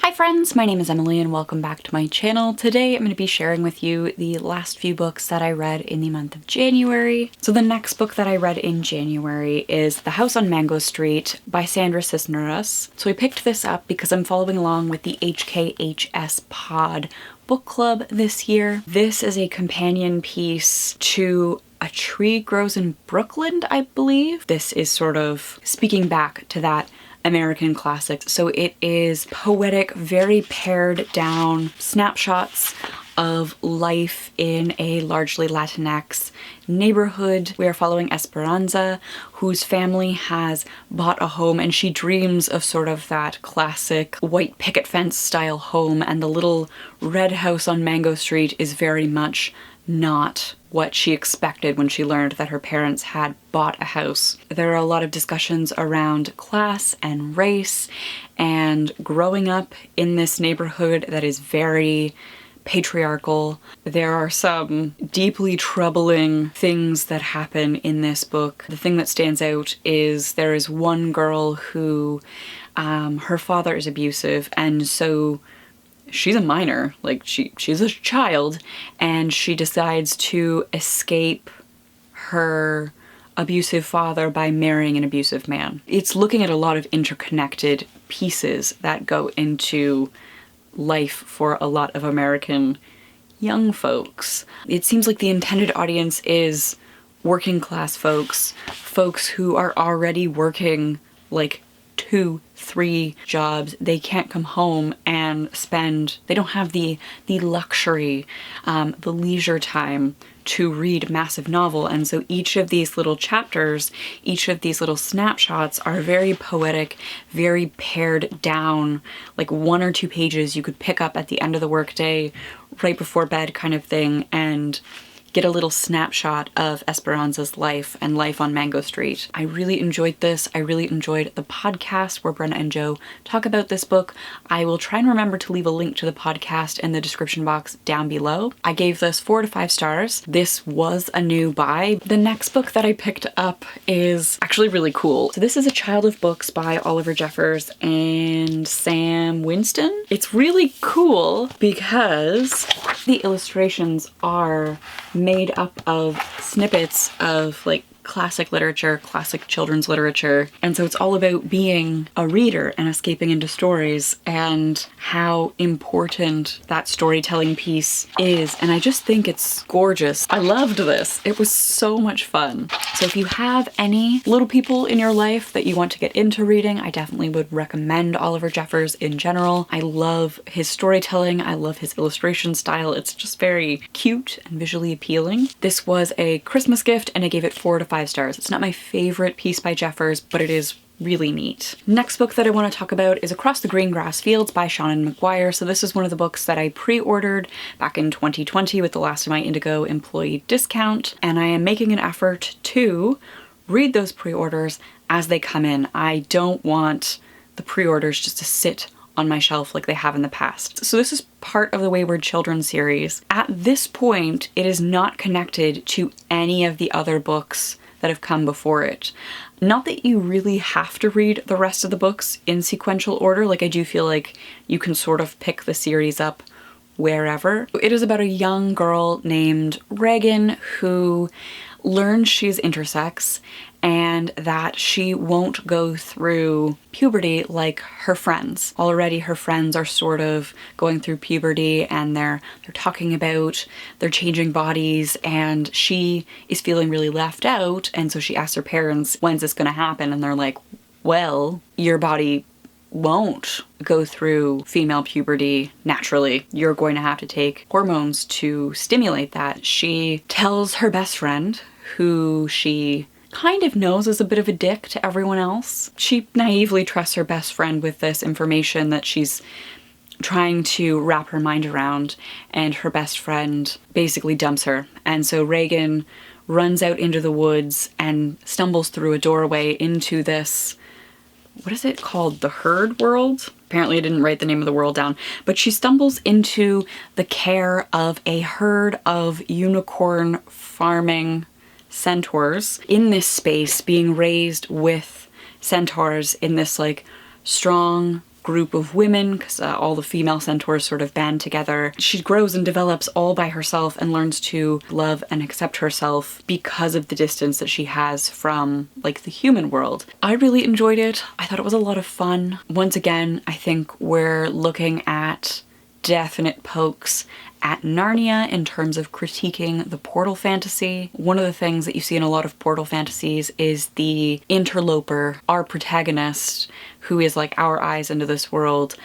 Hi friends, my name is Emily and welcome back to my channel. Today I'm going to be sharing with you the last few books that I read in the month of January. So the next book that I read in January is The House on Mango Street by Sandra Cisneros. So I picked this up because I'm following along with the HKHS Pod book club this year. This is a companion piece to A Tree Grows in Brooklyn, I believe. This is sort of speaking back to that American classics. So it is poetic, very pared down snapshots of life in a largely Latinx neighborhood. We are following Esperanza, whose family has bought a home and she dreams of sort of that classic white picket fence style home, and the little red house on Mango Street is very much not what she expected when she learned that her parents had bought a house. There are a lot of discussions around class and race and growing up in this neighborhood that is very patriarchal. There are some deeply troubling things that happen in this book. The thing that stands out is there is one girl who her father is abusive, and so she's a minor, like she's a child, and she decides to escape her abusive father by marrying an abusive man. It's looking at a lot of interconnected pieces that go into life for a lot of American young folks. It seems like the intended audience is working class folks who are already working like 2-3 jobs. They can't come home and they don't have the luxury, the leisure time to read massive novel. And so each of these little chapters, each of these little snapshots are very poetic, very pared down, like 1 or 2 pages you could pick up at the end of the workday, right before bed kind of thing, and get a little snapshot of Esperanza's life and life on Mango Street. I really enjoyed this. I really enjoyed the podcast where Brenna and Joe talk about this book. I will try and remember to leave a link to the podcast in the description box down below. I gave this 4 to 5 stars. This was a new buy. The next book that I picked up is actually really cool. So this is A Child of Books by Oliver Jeffers and Sam Winston. It's really cool because the illustrations are made up of snippets of like classic literature, classic children's literature. And so it's all about being a reader and escaping into stories and how important that storytelling piece is. And I just think it's gorgeous. I loved this. It was so much fun. So if you have any little people in your life that you want to get into reading, I definitely would recommend Oliver Jeffers in general. I love his storytelling. I love his illustration style. It's just very cute and visually appealing. This was a Christmas gift and I gave it 4 to 5 stars. It's not my favorite piece by Jeffers, but it is really neat. Next book that I want to talk about is Across the Green Grass Fields by Seanan McGuire. So this is one of the books that I pre-ordered back in 2020 with the last of my Indigo employee discount, and I am making an effort to read those pre-orders as they come in. I don't want the pre-orders just to sit on my shelf like they have in the past. So this is part of the Wayward Children series. At this point, it is not connected to any of the other books that have come before it. Not that you really have to read the rest of the books in sequential order, like I do feel like you can sort of pick the series up wherever. It is about a young girl named Reagan who learns she's intersex and that she won't go through puberty like her friends. Already her friends are sort of going through puberty and they're talking about their changing bodies, and she is feeling really left out, and so she asks her parents, when's this gonna happen? And they're like, well, your body won't go through female puberty naturally. You're going to have to take hormones to stimulate that. She tells her best friend, who she kind of knows is a bit of a dick to everyone else. She naively trusts her best friend with this information that she's trying to wrap her mind around, and her best friend basically dumps her. And so Reagan runs out into the woods and stumbles through a doorway into this, what is it called? The herd world? Apparently I didn't write the name of the world down, but she stumbles into the care of a herd of unicorn farming centaurs in this space, being raised with centaurs in this like strong, group of women, because all the female centaurs sort of band together. She grows and develops all by herself and learns to love and accept herself because of the distance that she has from like the human world. I really enjoyed it. I thought it was a lot of fun. Once again, I think we're looking at definite pokes at Narnia in terms of critiquing the portal fantasy. One of the things that you see in a lot of portal fantasies is the interloper, our protagonist, who is like our eyes into this world,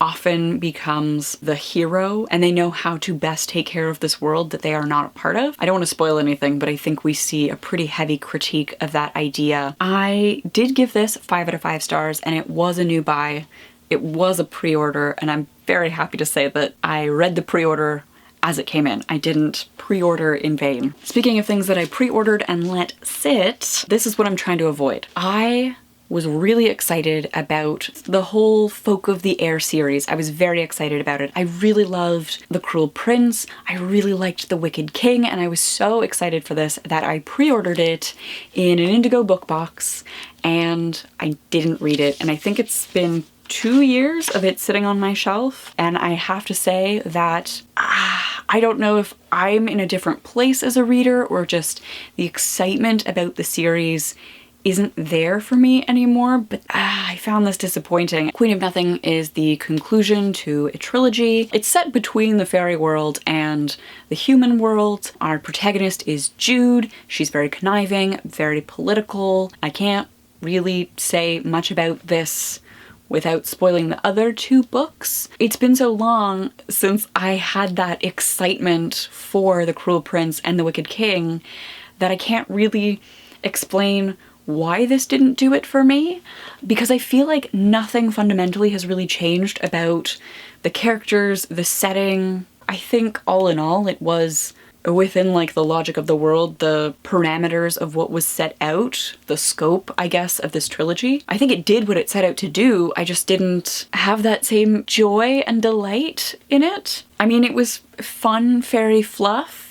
often becomes the hero, and they know how to best take care of this world that they are not a part of. I don't want to spoil anything, but I think we see a pretty heavy critique of that idea. I did give this 5 out of 5 stars, and it was a new buy. It was a pre-order, and I'm very happy to say that I read the pre-order as it came in. I didn't pre-order in vain. Speaking of things that I pre-ordered and let sit, this is what I'm trying to avoid. I was really excited about the whole Folk of the Air series. I was very excited about it. I really loved The Cruel Prince. I really liked The Wicked King, and I was so excited for this that I pre-ordered it in an Indigo book box, and I didn't read it. And I think it's been 2 years of it sitting on my shelf, and I have to say that I don't know if I'm in a different place as a reader or just the excitement about the series isn't there for me anymore, but I found this disappointing. Queen of Nothing is the conclusion to a trilogy. It's set between the fairy world and the human world. Our protagonist is Jude. She's very conniving, very political. I can't really say much about this without spoiling the other 2 books. It's been so long since I had that excitement for The Cruel Prince and The Wicked King that I can't really explain why this didn't do it for me, because I feel like nothing fundamentally has really changed about the characters, the setting. I think all in all it was within like the logic of the world, the parameters of what was set out, the scope, I guess, of this trilogy. I think it did what it set out to do. I just didn't have that same joy and delight in it. I mean, it was fun fairy fluff.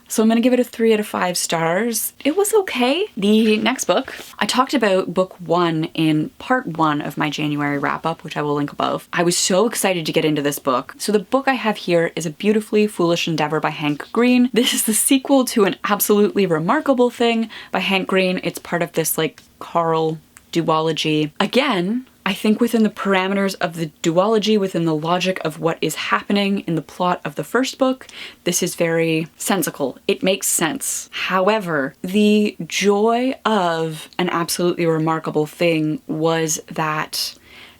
So I'm gonna give it a 3 out of 5 stars. It was okay. The next book, I talked about book 1 in part 1 of my January wrap-up, which I will link above. I was so excited to get into this book. So the book I have here is A Beautifully Foolish Endeavor by Hank Green. This is the sequel to An Absolutely Remarkable Thing by Hank Green. It's part of this like Carl duology. Again, I think within the parameters of the duology, within the logic of what is happening in the plot of the first book, this is very sensical. It makes sense. However, the joy of An Absolutely Remarkable Thing was that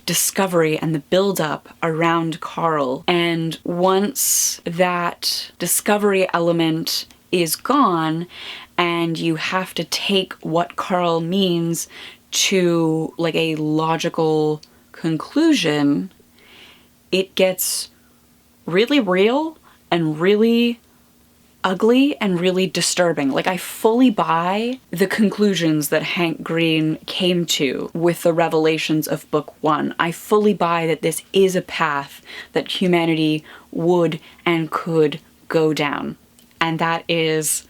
discovery and the build-up around Carl. And once that discovery element is gone and you have to take what Carl means to like a logical conclusion, it gets really real and really ugly and really disturbing. Like, I fully buy the conclusions that Hank Green came to with the revelations of book 1. I fully buy that this is a path that humanity would and could go down. And that is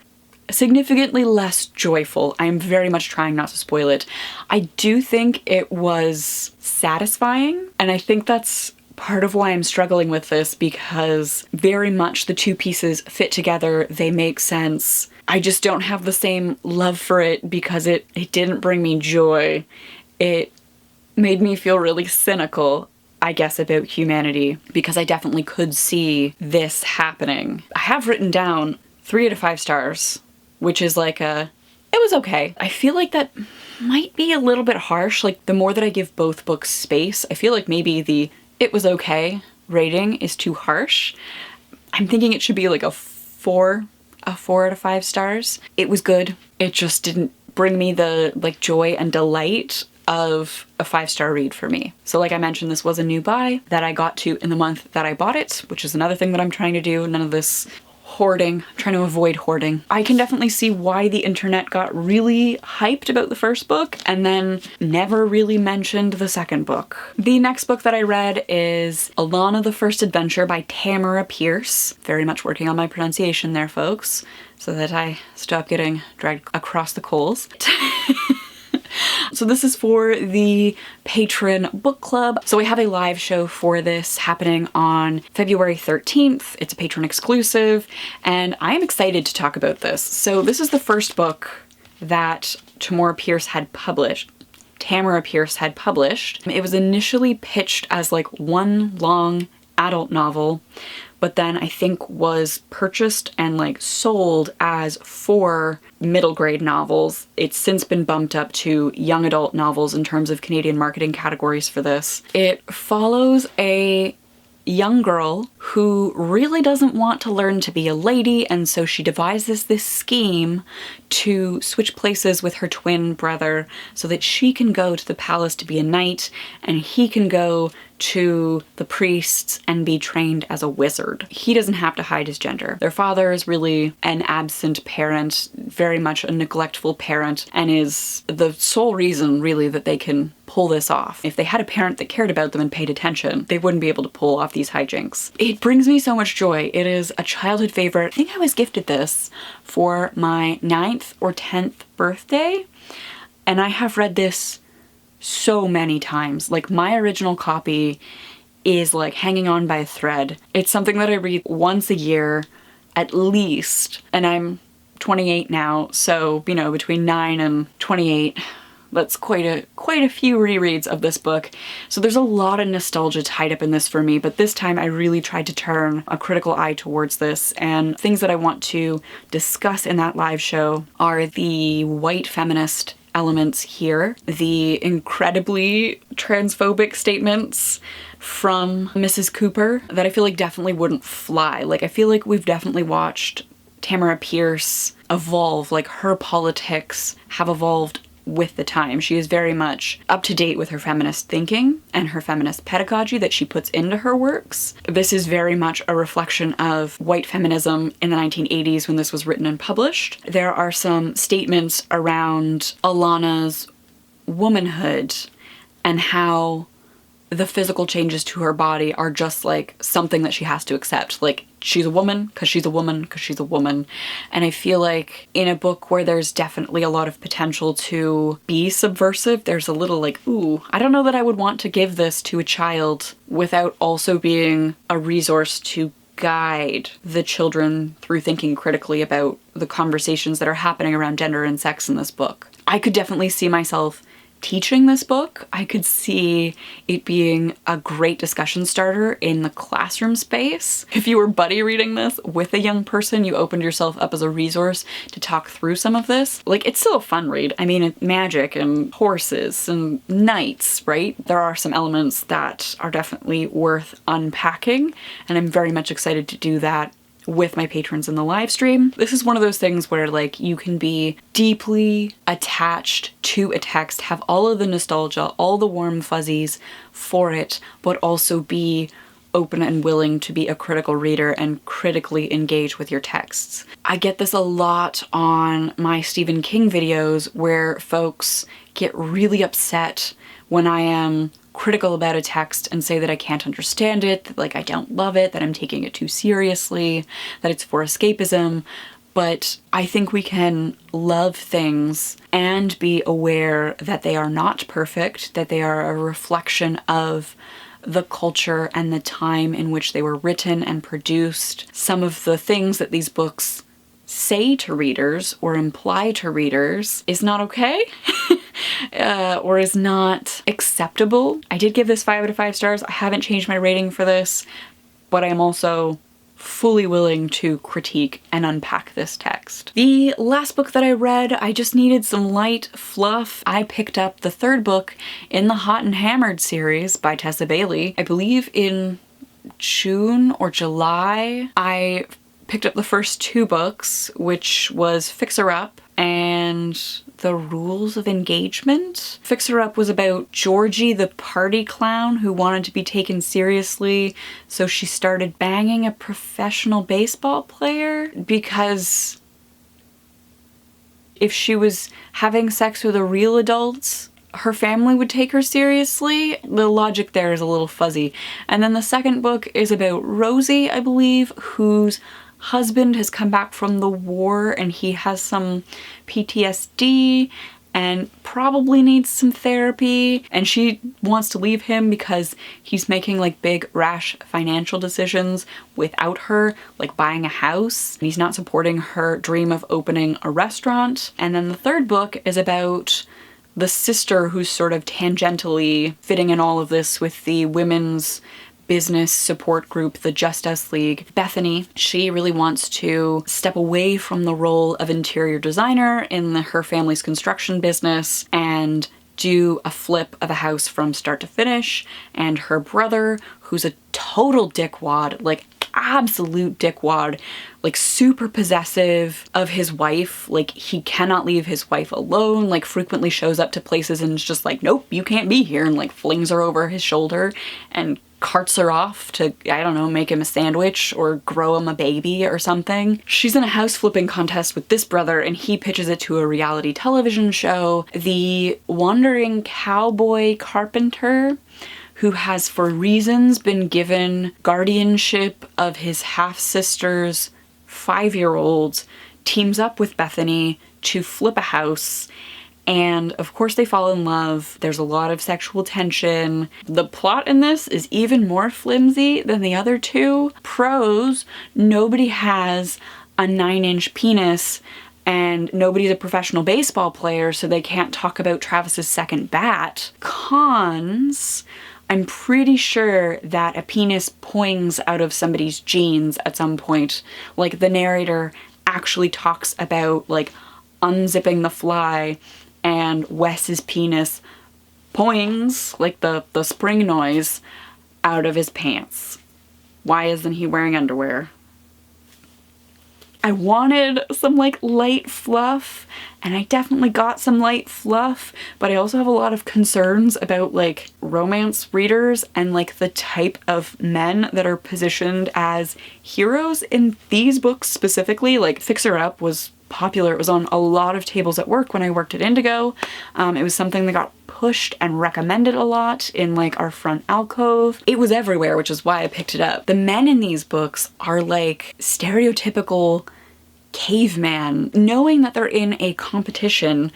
significantly less joyful. I am very much trying not to spoil it. I do think it was satisfying, and I think that's part of why I'm struggling with this, because very much the 2 pieces fit together, they make sense. I just don't have the same love for it because it didn't bring me joy. It made me feel really cynical, I guess, about humanity, because I definitely could see this happening. I have written down 3 out of 5 stars, which is like it was okay. I feel like that might be a little bit harsh. Like, the more that I give both books space, I feel like maybe the it was okay rating is too harsh. I'm thinking it should be like a 4 out of 5 stars. It was good. It just didn't bring me the like joy and delight of a 5-star read for me. So like I mentioned, this was a new buy that I got to in the month that I bought it, which is another thing that I'm trying to do. None of this hoarding. I'm trying to avoid hoarding. I can definitely see why the internet got really hyped about the first book and then never really mentioned the second book. The next book that I read is Alanna, the First Adventure by Tamora Pierce. Very much working on my pronunciation there, folks, so that I stop getting dragged across the coals. So this is for the patron book club. So we have a live show for this happening on February 13th. It's a patron exclusive, and I am excited to talk about this. So this is the first book that Tamora Pierce had published. It was initially pitched as like one long adult novel, but then I think was purchased and like sold as 4 middle grade novels. It's since been bumped up to young adult novels in terms of Canadian marketing categories for this. It follows a young girl who really doesn't want to learn to be a lady, and so she devises this scheme to switch places with her twin brother so that she can go to the palace to be a knight and he can go to the priests and be trained as a wizard. He doesn't have to hide his gender. Their father is really an absent parent, very much a neglectful parent, and is the sole reason really that they can pull this off. If they had a parent that cared about them and paid attention, they wouldn't be able to pull off these hijinks. It brings me so much joy. It is a childhood favorite. I think I was gifted this for my 9th or 10th birthday, and I have read this so many times. Like, my original copy is like hanging on by a thread. It's something that I read once a year at least, and I'm 28 now, so you know, between 9 and 28, that's quite a few rereads of this book. So there's a lot of nostalgia tied up in this for me, but this time I really tried to turn a critical eye towards this, and things that I want to discuss in that live show are the white feminist elements here, the incredibly transphobic statements from Mrs. Cooper that I feel like definitely wouldn't fly. Like, I feel like we've definitely watched Tamora Pierce evolve, like her politics have evolved with the time. She is very much up to date with her feminist thinking and her feminist pedagogy that she puts into her works. This is very much a reflection of white feminism in the 1980s when this was written and published. There are some statements around Alanna's womanhood and how the physical changes to her body are just like something that she has to accept. Like, she's a woman because she's a woman because she's a woman. And I feel like in a book where there's definitely a lot of potential to be subversive, there's a little like, ooh, I don't know that I would want to give this to a child without also being a resource to guide the children through thinking critically about the conversations that are happening around gender and sex in this book. I could definitely see myself teaching this book. I could see it being a great discussion starter in the classroom space. If you were buddy reading this with a young person, you opened yourself up as a resource to talk through some of this. Like, it's still a fun read. I mean, it's magic and horses and knights, right? There are some elements that are definitely worth unpacking, and I'm very much excited to do that with my patrons in the live stream. This is one of those things where like you can be deeply attached to a text, have all of the nostalgia, all the warm fuzzies for it, but also be open and willing to be a critical reader and critically engage with your texts. I get this a lot on my Stephen King videos where folks get really upset when I am critical about a text and say that I can't understand it, that like I don't love it, that I'm taking it too seriously, that it's for escapism. But I think we can love things and be aware that they are not perfect, that they are a reflection of the culture and the time in which they were written and produced. Some of the things that these books say to readers or imply to readers is not okay. Or is not acceptable. I did give this 5 out of 5 stars. I haven't changed my rating for this, but I am also fully willing to critique and unpack this text. The last book that I read, I just needed some light fluff. I picked up the 3rd book in the Hot and Hammered series by Tessa Bailey. I believe in June or July. I picked up the first 2 books, which was Fixer Up and The Rules of Engagement. Fixer Up was about Georgie, the party clown who wanted to be taken seriously, so she started banging a professional baseball player because if she was having sex with a real adult, her family would take her seriously. The logic there is a little fuzzy. And then the 2nd book is about Rosie, I believe, whose husband has come back from the war and he has some PTSD, and probably needs some therapy, and she wants to leave him because he's making like big rash financial decisions without her, like buying a house. He's not supporting her dream of opening a restaurant. And then the third book is about the sister who's sort of tangentially fitting in all of this with the women's business support group, the Just Us League. Bethany, she really wants to step away from the role of interior designer in her family's construction business and do a flip of a house from start to finish. And her brother, who's a total dickwad, like absolute dickwad, like super possessive of his wife, like he cannot leave his wife alone, like frequently shows up to places and is just like, nope, you can't be here, and like flings her over his shoulder and carts her off to, I don't know, make him a sandwich or grow him a baby or something. She's in a house flipping contest with this brother, and he pitches it to a reality television show. The wandering cowboy carpenter, who has for reasons been given guardianship of his half-sister's 5-year-old, teams up with Bethany to flip a house. And of course they fall in love. There's a lot of sexual tension. The plot in this is even more flimsy than the other two. Pros, nobody has a 9-inch penis and nobody's a professional baseball player, so they can't talk about Travis's second bat. Cons, I'm pretty sure that a penis poings out of somebody's jeans at some point. Like the narrator actually talks about like unzipping the fly and Wes's penis poings, like the spring noise, out of his pants. Why isn't he wearing underwear? I wanted some like light fluff, and I definitely got some light fluff, but I also have a lot of concerns about like romance readers and like the type of men that are positioned as heroes in these books specifically. Like Fixer Up was popular. It was on a lot of tables at work when I worked at Indigo. It was something that got pushed and recommended a lot in like our front alcove. It was everywhere, which is why I picked it up. The men in these books are like stereotypical caveman. Knowing that they're in a competition,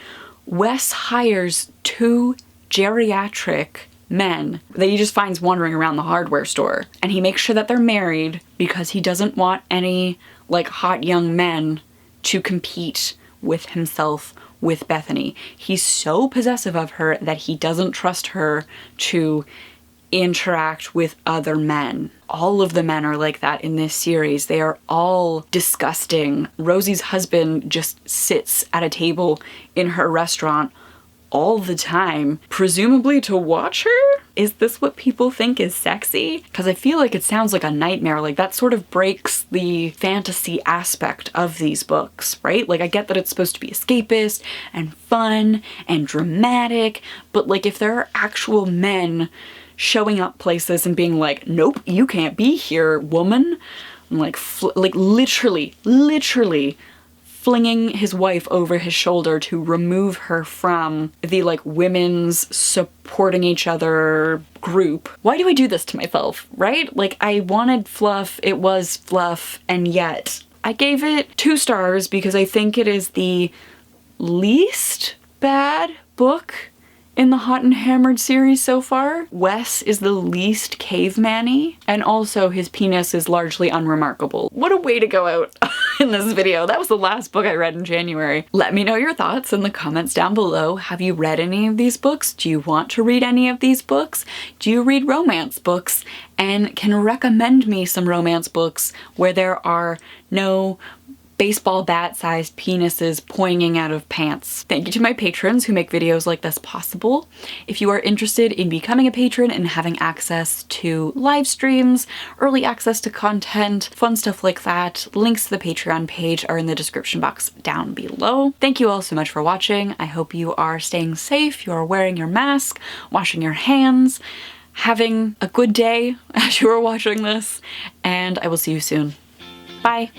Wes hires 2 geriatric men that he just finds wandering around the hardware store, and he makes sure that they're married because he doesn't want any like hot young men to compete with himself with Bethany. He's so possessive of her that he doesn't trust her to interact with other men. All of the men are like that in this series. They are all disgusting. Rosie's husband just sits at a table in her restaurant all the time, presumably to watch her? Is this what people think is sexy? Because I feel like it sounds like a nightmare. Like that sort of breaks the fantasy aspect of these books, right? Like I get that it's supposed to be escapist and fun and dramatic, but like if there are actual men showing up places and being like, nope, you can't be here, woman. And like literally flinging his wife over his shoulder to remove her from the like women's supporting each other group. Why do I do this to myself, right? Like I wanted fluff, it was fluff, and yet I gave it 2 stars because I think it is the least bad book in the Hot and Hammered series so far. Wes is the least caveman-y, and also his penis is largely unremarkable. What a way to go out in this video. That was the last book I read in January. Let me know your thoughts in the comments down below. Have you read any of these books? Do you want to read any of these books? Do you read romance books? And can recommend me some romance books where there are no baseball bat-sized penises poinging out of pants. Thank you to my patrons who make videos like this possible. If you are interested in becoming a patron and having access to live streams, early access to content, fun stuff like that, links to the Patreon page are in the description box down below. Thank you all so much for watching. I hope you are staying safe, you are wearing your mask, washing your hands, having a good day as you are watching this, and I will see you soon. Bye!